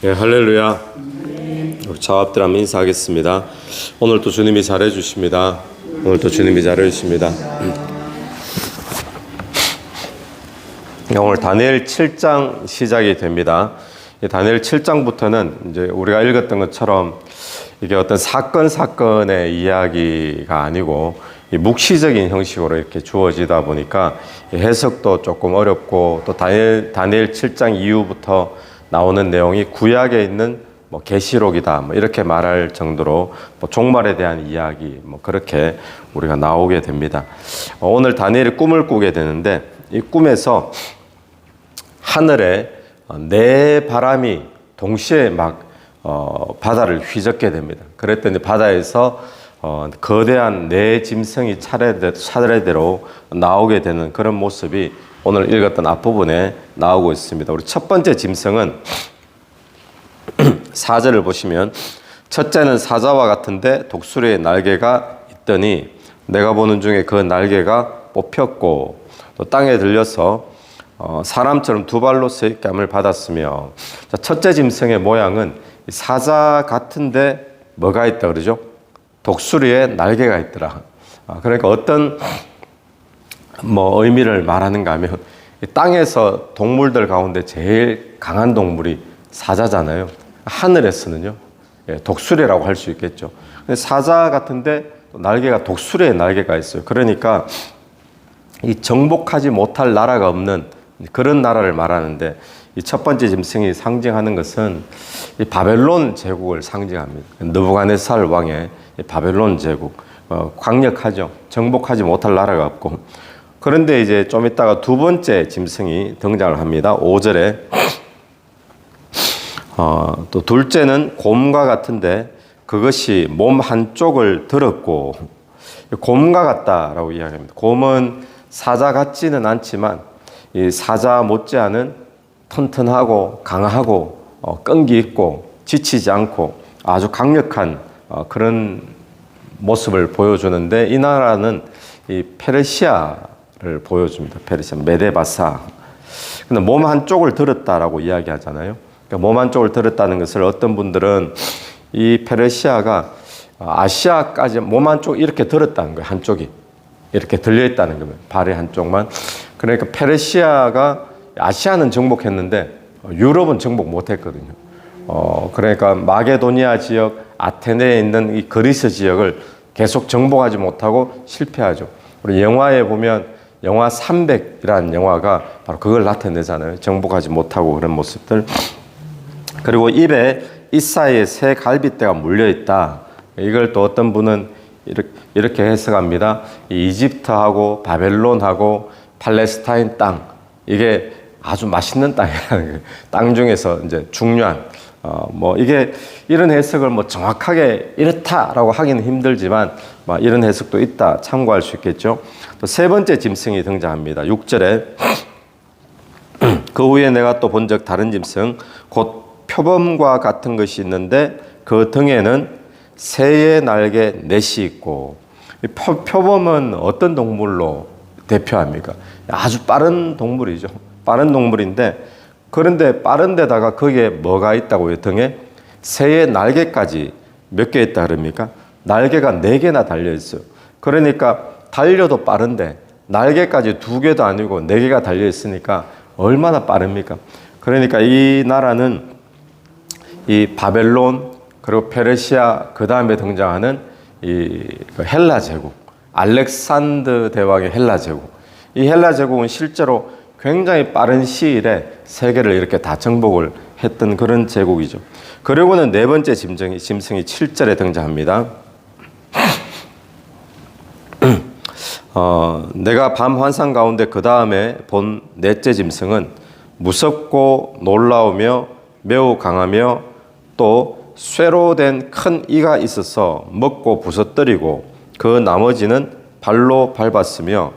예, 할렐루야. 우리 자합들 한번 인사하겠습니다. 오늘도 주님이 잘해주십니다. 오늘도 주님이 잘해주십니다. 오늘 다니엘 7장 시작이 됩니다. 다니엘 7장부터는 이제 우리가 읽었던 것처럼 이게 어떤 사건의 이야기가 아니고 묵시적인 형식으로 이렇게 주어지다 보니까 해석도 조금 어렵고, 또 다니엘 7장 이후부터 나오는 내용이 구약에 있는 계시록이다 이렇게 말할 정도로 종말에 대한 이야기 그렇게 우리가 나오게 됩니다. 오늘 다니엘이 꿈을 꾸게 되는데, 이 꿈에서 하늘에 네 바람이 동시에 바다를 휘젓게 됩니다. 그랬더니 바다에서 거대한 네 짐승이 차례대로 나오게 되는 그런 모습이 오늘 읽었던 앞부분에 나오고 있습니다. 우리 첫 번째 짐승은 4절을 보시면, 첫째는 사자와 같은데 독수리의 날개가 있더니 내가 보는 중에 그 날개가 뽑혔고 또 땅에 들려서 사람처럼 두 발로 서 있게 함을 받았으며. 첫째 짐승의 모양은 사자 같은데 뭐가 있다 그러죠? 독수리의 날개가 있더라. 그러니까 어떤 의미를 말하는가 하면, 땅에서 동물들 가운데 제일 강한 동물이 사자잖아요. 하늘에서는요, 독수리라고 할 수 있겠죠. 사자 같은데 날개가 독수리의 날개가 있어요. 그러니까 이 정복하지 못할 나라가 없는 그런 나라를 말하는데, 이 첫 번째 짐승이 상징하는 것은 이 바벨론 제국을 상징합니다. 느부갓네살 왕의 바벨론 제국, 강력하죠. 정복하지 못할 나라가 없고. 그런데 이제 좀 있다가 두 번째 짐승이 등장을 합니다. 5절에 또 둘째는 곰과 같은데 그것이 몸 한쪽을 들었고. 곰과 같다라고 이야기합니다. 곰은 사자 같지는 않지만 이 사자 못지않은 튼튼하고 강하고 끈기 있고 지치지 않고 아주 강력한 그런 모습을 보여주는데, 이 나라는 이 페르시아를 보여줍니다. 페르시아, 메데바사. 근데 몸 한쪽을 들었다라고 이야기하잖아요. 그러니까 몸 한쪽을 들었다는 것을 어떤 분들은 이 페르시아가 아시아까지 몸 한쪽 이렇게 들었다는 거예요. 한쪽이 이렇게 들려 있다는 거예요. 발의 한쪽만. 그러니까 페르시아가 아시아는 정복했는데 유럽은 정복 못했거든요. 그러니까 마게도니아 지역, 아테네에 있는 이 그리스 지역을 계속 정복하지 못하고 실패하죠. 우리 영화에 보면 영화 300이라는 영화가 바로 그걸 나타내잖아요. 정복하지 못하고 그런 모습들. 그리고 입에 이사이의 새 갈빗대가 물려있다. 이걸 또 어떤 분은 이렇게 해석합니다. 이집트하고 바벨론하고 팔레스타인 땅, 이게 아주 맛있는 땅이라는 거예요. 땅 중에서 이제 중요한, 이게 이런 해석을 정확하게 이렇다라고 하기는 힘들지만 이런 해석도 있다 참고할 수 있겠죠. 또 세 번째 짐승이 등장합니다. 6절에 그 후에 내가 또 본적 다른 짐승 곧 표범과 같은 것이 있는데 그 등에는 새의 날개 넷이 있고. 표범은 어떤 동물로 대표합니까? 아주 빠른 동물이죠. 빠른 동물인데, 그런데 빠른 데다가 거기에 뭐가 있다고요? 등에 새의 날개까지 몇 개 있다 그럽니까? 날개가 4개나 달려 있어요. 그러니까 달려도 빠른데 날개까지 2개도 아니고 4개가 달려 있으니까 얼마나 빠릅니까? 그러니까 이 나라는 이 바벨론, 그리고 페르시아, 그 다음에 등장하는 이 헬라 제국, 알렉산더 대왕의 헬라 제국. 이 헬라 제국은 실제로 굉장히 빠른 시일에 세계를 이렇게 다 정복을 했던 그런 제국이죠. 그리고는 네 번째 짐승이 7절에 등장합니다. 내가 밤 환상 가운데 그 다음에 본 넷째 짐승은 무섭고 놀라우며 매우 강하며 또 쇠로 된 큰 이가 있어서 먹고 부서뜨리고 그 나머지는 발로 밟았으며,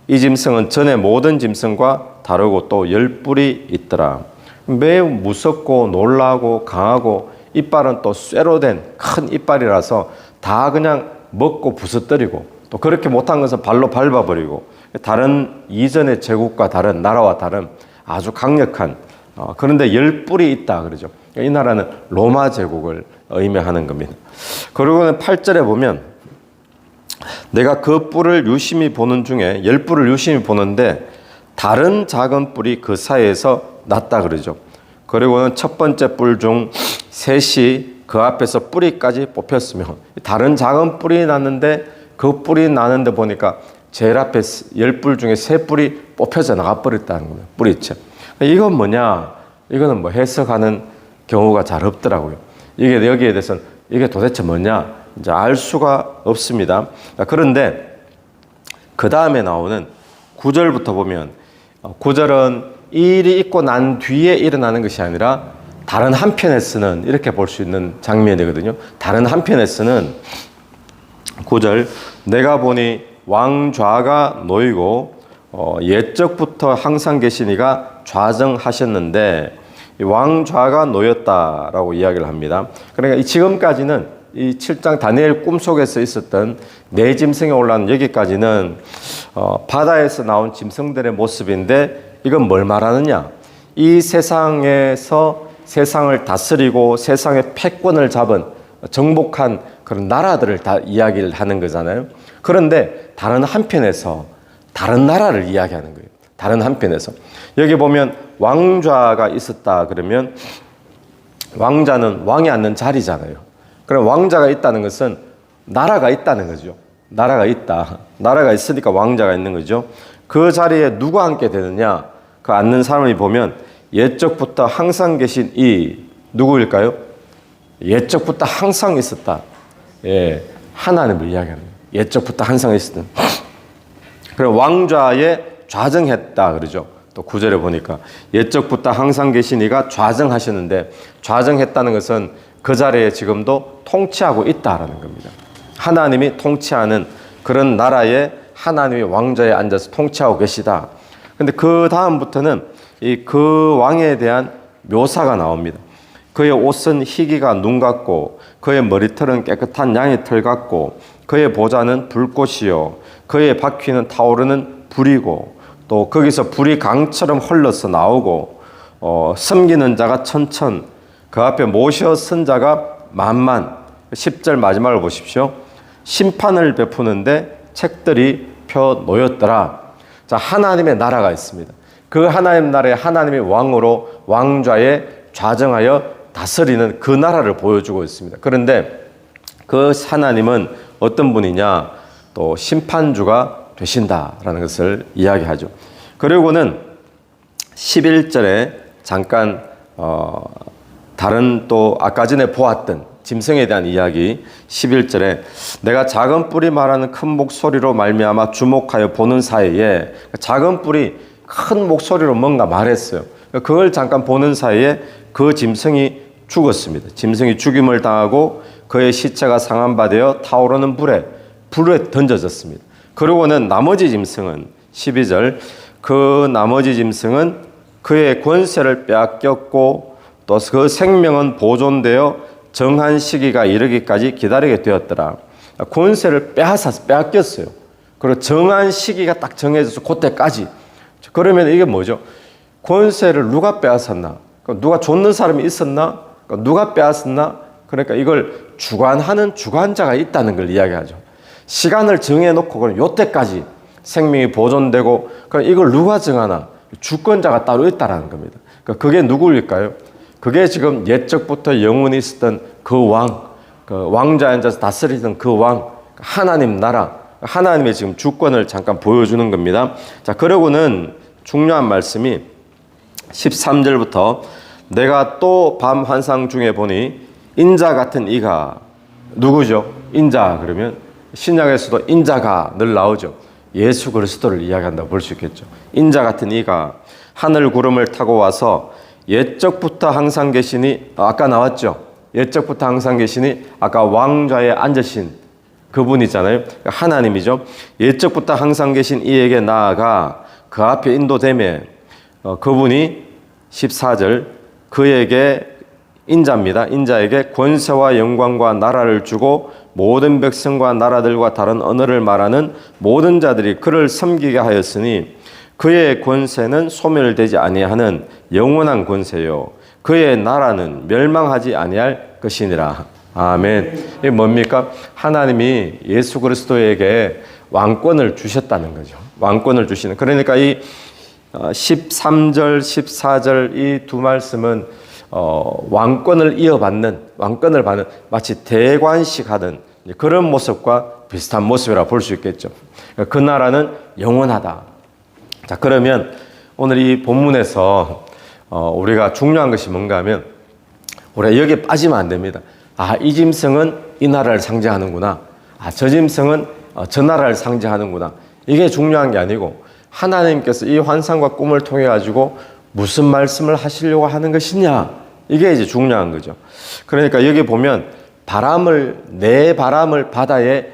이 짐승은 전에 모든 짐승과 다르고 또 10뿔이 있더라. 매우 무섭고 놀라고 강하고 이빨은 또 쇠로 된 큰 이빨이라서 다 그냥 먹고 부서뜨리고, 또 그렇게 못한 것은 발로 밟아버리고, 다른 이전의 제국과 다른 나라와 다른 아주 강력한 그런데 10뿔이 있다 그러죠. 이 나라는 로마 제국을 의미하는 겁니다. 그리고는 8절에 보면 내가 그 뿔을 유심히 보는 중에 10뿔을 유심히 보는데 다른 작은 뿔이 그 사이에서 났다 그러죠. 그리고는 첫 번째 뿔 중 셋이 그 앞에서 뿌리까지 뽑혔으며 다른 작은 뿔이 났는데 그 뿔이 나는데 보니까 제일 앞에 10뿔 중에 3뿔이 뽑혀서 나가버렸다는 거예요. 뿌리채. 이건 뭐냐? 이거는 뭐 해석하는 경우가 잘 없더라고요. 이게 여기에 대해서는 이게 도대체 뭐냐? 이제 알 수가 없습니다. 그런데 그 다음에 나오는 9절부터 보면 9절은 이 일이 있고 난 뒤에 일어나는 것이 아니라 다른 한편에서는 이렇게 볼 수 있는 장면이거든요. 다른 한편에서는 9절 내가 보니 왕좌가 놓이고 옛적부터 항상 계신 이가 좌정하셨는데 왕좌가 놓였다라고 이야기를 합니다. 그러니까 지금까지는 이 7장 다니엘 꿈속에서 있었던 네 짐승에 올라온 여기까지는 바다에서 나온 짐승들의 모습인데 이건 뭘 말하느냐? 이 세상에서 세상을 다스리고 세상의 패권을 잡은 정복한 그런 나라들을 다 이야기를 하는 거잖아요. 그런데 다른 한편에서 다른 나라를 이야기하는 거예요. 다른 한편에서 여기 보면 왕좌가 있었다 그러면 왕자는 왕이 앉는 자리잖아요. 그럼 왕자가 있다는 것은 나라가 있다는 거죠. 나라가 있다. 나라가 있으니까 왕자가 있는 거죠. 그 자리에 누가 앉게 되느냐? 그 앉는 사람이 보면 옛적부터 항상 계신 이 누구일까요? 옛적부터 항상 있었다. 예, 하나님을 이야기하는 거예요. 옛적부터 항상 있었던. 그리고 왕좌에 좌정했다 그러죠. 또 9절에 보니까 옛적부터 항상 계신 이가 좌정하셨는데 좌정했다는 것은 그 자리에 지금도 통치하고 있다라는 겁니다. 하나님이 통치하는 그런 나라에 하나님이 왕좌에 앉아서 통치하고 계시다. 근데 그 다음부터는 그 왕에 대한 묘사가 나옵니다. 그의 옷은 희기가 눈 같고 그의 머리털은 깨끗한 양의 털 같고 그의 보좌는 불꽃이요 그의 바퀴는 타오르는 불이고 또 거기서 불이 강처럼 흘러서 나오고 섬기는 자가 천천 그 앞에 모셔 선 자가 만만. 10절 마지막을 보십시오. 심판을 베푸는데 책들이 펴 놓였더라. 자, 하나님의 나라가 있습니다. 그 하나님 나라에 하나님의 왕으로 왕좌에 좌정하여 다스리는 그 나라를 보여주고 있습니다. 그런데 그 하나님은 어떤 분이냐? 또 심판주가 되신다라는 것을 이야기하죠. 그리고는 11절에 잠깐 다른 또 아까 전에 보았던 짐승에 대한 이야기 11절에 내가 작은 뿔이 말하는 큰 목소리로 말미암아 주목하여 보는 사이에 작은 뿔이 큰 목소리로 뭔가 말했어요. 그걸 잠깐 보는 사이에 그 짐승이 죽었습니다. 짐승이 죽임을 당하고 그의 시체가 상한바되어 타오르는 불에 던져졌습니다. 그리고는 나머지 짐승은 12절 그 나머지 짐승은 그의 권세를 빼앗겼고 또 그 생명은 보존되어 정한 시기가 이르기까지 기다리게 되었더라. 권세를 빼앗겼어요. 그리고 정한 시기가 딱 정해져서 그때까지. 그러면 이게 뭐죠? 권세를 누가 빼앗았나? 누가 줬는 사람이 있었나? 누가 빼앗았나? 그러니까 이걸 주관하는 주관자가 있다는 걸 이야기하죠. 시간을 정해놓고 그럼 요때까지 생명이 보존되고 그럼 이걸 누가 정하나? 주권자가 따로 있다는 겁니다. 그게 누구일까요? 그게 지금 옛적부터 영원히 있었던 그 왕, 그 왕자에 앉아서 다스리던 그 왕, 하나님 나라, 하나님의 지금 주권을 잠깐 보여주는 겁니다. 자, 그러고는 중요한 말씀이 13절부터 내가 또 밤 환상 중에 보니 인자 같은 이가 누구죠? 인자 그러면 신약에서도 인자가 늘 나오죠. 예수 그리스도를 이야기한다고 볼 수 있겠죠. 인자 같은 이가 하늘 구름을 타고 와서 옛적부터 항상 계시니 아까 나왔죠. 옛적부터 항상 계시니 아까 왕좌에 앉으신 그분이잖아요. 하나님이죠. 옛적부터 항상 계신 이에게 나아가 그 앞에 인도되매 그분이 14절 그에게 인자입니다. 인자에게 권세와 영광과 나라를 주고 모든 백성과 나라들과 다른 언어를 말하는 모든 자들이 그를 섬기게 하였으니 그의 권세는 소멸되지 아니하는 영원한 권세요. 그의 나라는 멸망하지 아니할 것이니라. 아멘. 이게 뭡니까? 하나님이 예수 그리스도에게 왕권을 주셨다는 거죠. 왕권을 주시는. 그러니까 이 13절, 14절 이 두 말씀은 왕권을 이어받는, 왕권을 받는 마치 대관식 하던 그런 모습과 비슷한 모습이라 볼 수 있겠죠. 그 나라는 영원하다. 자, 그러면 오늘 이 본문에서 우리가 중요한 것이 뭔가 하면 우리가 여기에 빠지면 안 됩니다. 아, 이 짐승은 이 나라를 상징하는구나. 아, 저 짐승은 저 나라를 상징하는구나. 이게 중요한 게 아니고 하나님께서 이 환상과 꿈을 통해 가지고 무슨 말씀을 하시려고 하는 것이냐. 이게 이제 중요한 거죠. 그러니까 여기 보면 내 바람을 바다에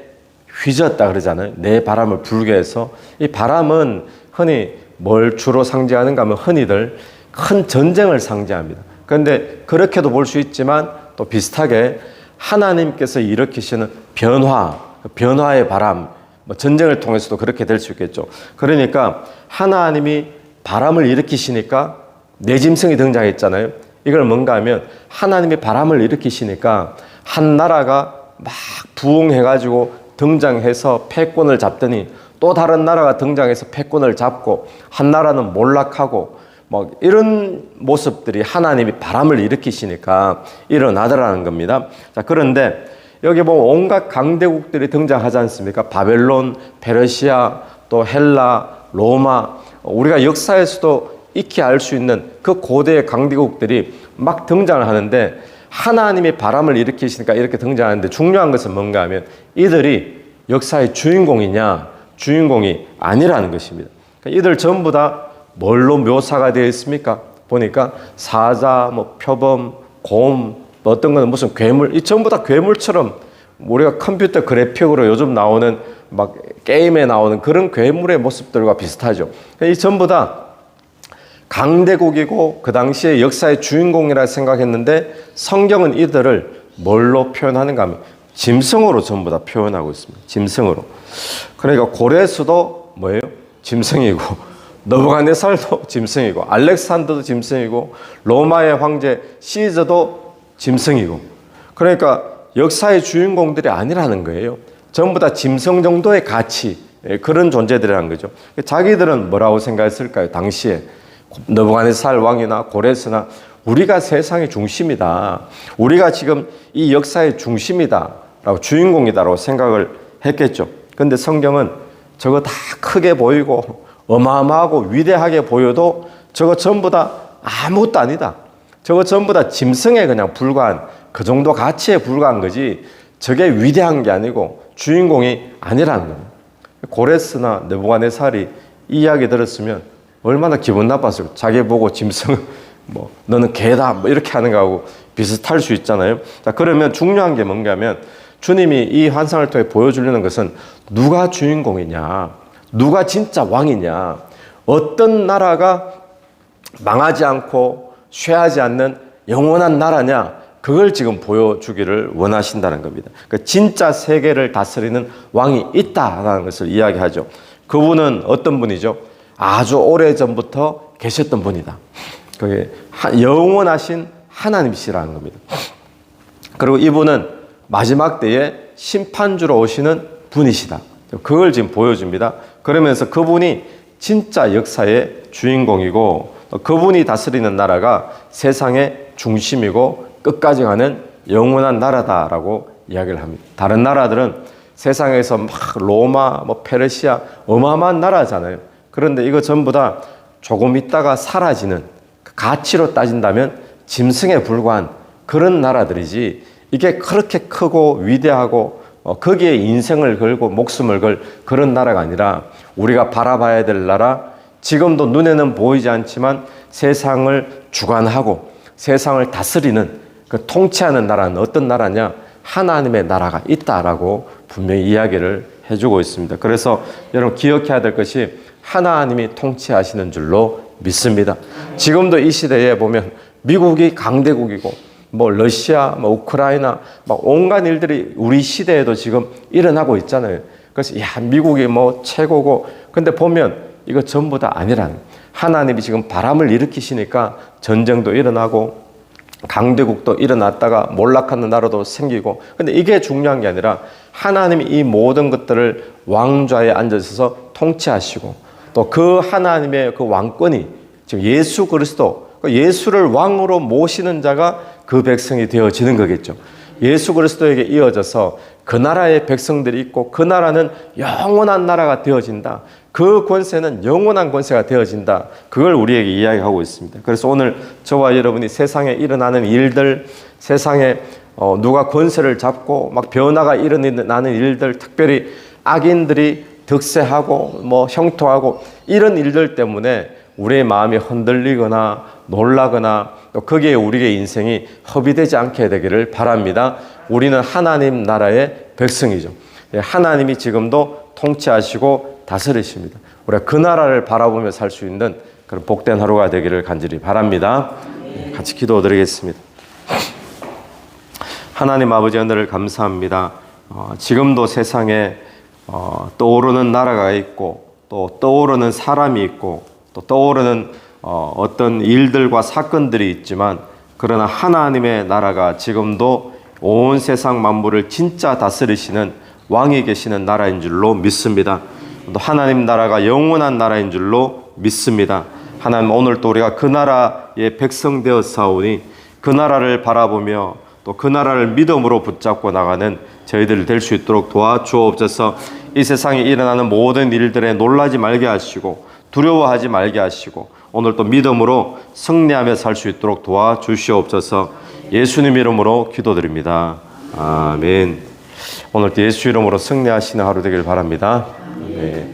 휘젓다 그러잖아요. 내 바람을 불게 해서 이 바람은 흔히 뭘 주로 상징하는가 하면 흔히들 큰 전쟁을 상징합니다. 그런데 그렇게도 볼 수 있지만 또 비슷하게 하나님께서 일으키시는 변화의 바람, 전쟁을 통해서도 그렇게 될 수 있겠죠. 그러니까 하나님이 바람을 일으키시니까 내 짐승이 등장했잖아요. 이걸 뭔가 하면 하나님이 바람을 일으키시니까 한 나라가 막 부흥해가지고 등장해서 패권을 잡더니 또 다른 나라가 등장해서 패권을 잡고 한 나라는 몰락하고 뭐 이런 모습들이 하나님이 바람을 일으키시니까 일어나더라는 겁니다. 자, 그런데 여기 보면 온갖 강대국들이 등장하지 않습니까? 바벨론, 페르시아, 또 헬라, 로마, 우리가 역사에서도 익히 알 수 있는 그 고대의 강대국들이 막 등장을 하는데 하나님이 바람을 일으키시니까 이렇게 등장하는데 중요한 것은 뭔가 하면 이들이 역사의 주인공이냐? 주인공이 아니라는 것입니다. 그러니까 이들 전부 다 뭘로 묘사가 되어 있습니까? 보니까 사자, 표범, 곰, 어떤 거는 무슨 괴물, 이 전부 다 괴물처럼 우리가 컴퓨터 그래픽으로 요즘 나오는 막 게임에 나오는 그런 괴물의 모습들과 비슷하죠. 이 전부 다 강대국이고 그 당시에 역사의 주인공이라 생각했는데 성경은 이들을 뭘로 표현하는가 하면 짐승으로 전부 다 표현하고 있습니다. 짐승으로. 그러니까 고레스도 뭐예요? 짐승이고 느부갓네살도 짐승이고 알렉산더도 짐승이고 로마의 황제 시저도 짐승이고 그러니까 역사의 주인공들이 아니라는 거예요. 전부 다 짐승 정도의 가치 그런 존재들이라는 거죠. 자기들은 뭐라고 생각했을까요? 당시에 느부갓네살 왕이나 고레스나 우리가 세상의 중심이다. 우리가 지금 이 역사의 중심이다. 라고 주인공이다라고 생각을 했겠죠. 그런데 성경은 저거 다 크게 보이고 어마어마하고 위대하게 보여도 저거 전부 다 아무것도 아니다. 저거 전부 다 짐승에 그냥 불과한 그 정도 가치에 불과한 거지 저게 위대한 게 아니고 주인공이 아니라는 겁니다. 고레스나 느부갓네살이 이 이야기 들었으면 얼마나 기분 나빴어요. 자기 보고 짐승 너는 개다 이렇게 하는 거하고 비슷할 수 있잖아요. 자, 그러면 중요한 게 뭔가 하면 주님이 이 환상을 통해 보여주려는 것은 누가 주인공이냐, 누가 진짜 왕이냐, 어떤 나라가 망하지 않고 쇠하지 않는 영원한 나라냐, 그걸 지금 보여주기를 원하신다는 겁니다. 그러니까 진짜 세계를 다스리는 왕이 있다라는 것을 이야기하죠. 그분은 어떤 분이죠? 아주 오래전부터 계셨던 분이다. 그게 영원하신 하나님이시라는 겁니다. 그리고 이분은 마지막 때에 심판주로 오시는 분이시다. 그걸 지금 보여줍니다. 그러면서 그분이 진짜 역사의 주인공이고 그분이 다스리는 나라가 세상의 중심이고 끝까지 가는 영원한 나라다라고 이야기를 합니다. 다른 나라들은 세상에서 막 로마, 페르시아 어마어마한 나라잖아요. 그런데 이거 전부 다 조금 있다가 사라지는 가치로 따진다면 짐승에 불과한 그런 나라들이지 이게 그렇게 크고 위대하고 거기에 인생을 걸고 목숨을 걸 그런 나라가 아니라 우리가 바라봐야 될 나라, 지금도 눈에는 보이지 않지만 세상을 주관하고 세상을 다스리는 그 통치하는 나라는 어떤 나라냐? 하나님의 나라가 있다라고 분명히 이야기를 해주고 있습니다. 그래서 여러분 기억해야 될 것이 하나님이 통치하시는 줄로 믿습니다. 지금도 이 시대에 보면 미국이 강대국이고 러시아, 우크라이나 온갖 일들이 우리 시대에도 지금 일어나고 있잖아요. 그래서 미국이 최고고 근데 보면 이거 전부 다 아니란, 하나님이 지금 바람을 일으키시니까 전쟁도 일어나고 강대국도 일어났다가 몰락하는 나라도 생기고, 근데 이게 중요한 게 아니라 하나님이 이 모든 것들을 왕좌에 앉아서 통치하시고, 또 그 하나님의 그 왕권이 지금 예수 그리스도, 예수를 왕으로 모시는 자가 그 백성이 되어지는 거겠죠. 예수 그리스도에게 이어져서 그 나라의 백성들이 있고, 그 나라는 영원한 나라가 되어진다. 그 권세는 영원한 권세가 되어진다. 그걸 우리에게 이야기하고 있습니다. 그래서 오늘 저와 여러분이 세상에 일어나는 일들, 세상에 누가 권세를 잡고 막 변화가 일어나는 일들, 특별히 악인들이 득세하고 뭐 형통하고 이런 일들 때문에 우리의 마음이 흔들리거나 놀라거나 또 거기에 우리의 인생이 허비되지 않게 되기를 바랍니다. 우리는 하나님 나라의 백성이죠. 하나님이 지금도 통치하시고 다스리십니다. 우리가 그 나라를 바라보며 살 수 있는 그런 복된 하루가 되기를 간절히 바랍니다. 같이 기도드리겠습니다. 하나님 아버지, 은혜를 감사합니다. 지금도 세상에 떠오르는 나라가 있고, 또 떠오르는 사람이 있고, 또 떠오르는 어떤 일들과 사건들이 있지만, 그러나 하나님의 나라가 지금도 온 세상 만물을 진짜 다스리시는 왕이 계시는 나라인 줄로 믿습니다. 또 하나님 나라가 영원한 나라인 줄로 믿습니다. 하나님, 오늘 또 우리가 그 나라의 백성 되었사오니 그 나라를 바라보며 또 그 나라를 믿음으로 붙잡고 나가는 저희들 될 수 있도록 도와주옵소서. 이 세상에 일어나는 모든 일들에 놀라지 말게 하시고 두려워하지 말게 하시고 오늘 또 믿음으로 승리하며 살 수 있도록 도와주시옵소서. 예수님 이름으로 기도드립니다. 아멘. 오늘 또 예수 이름으로 승리하시는 하루 되길 바랍니다. 네.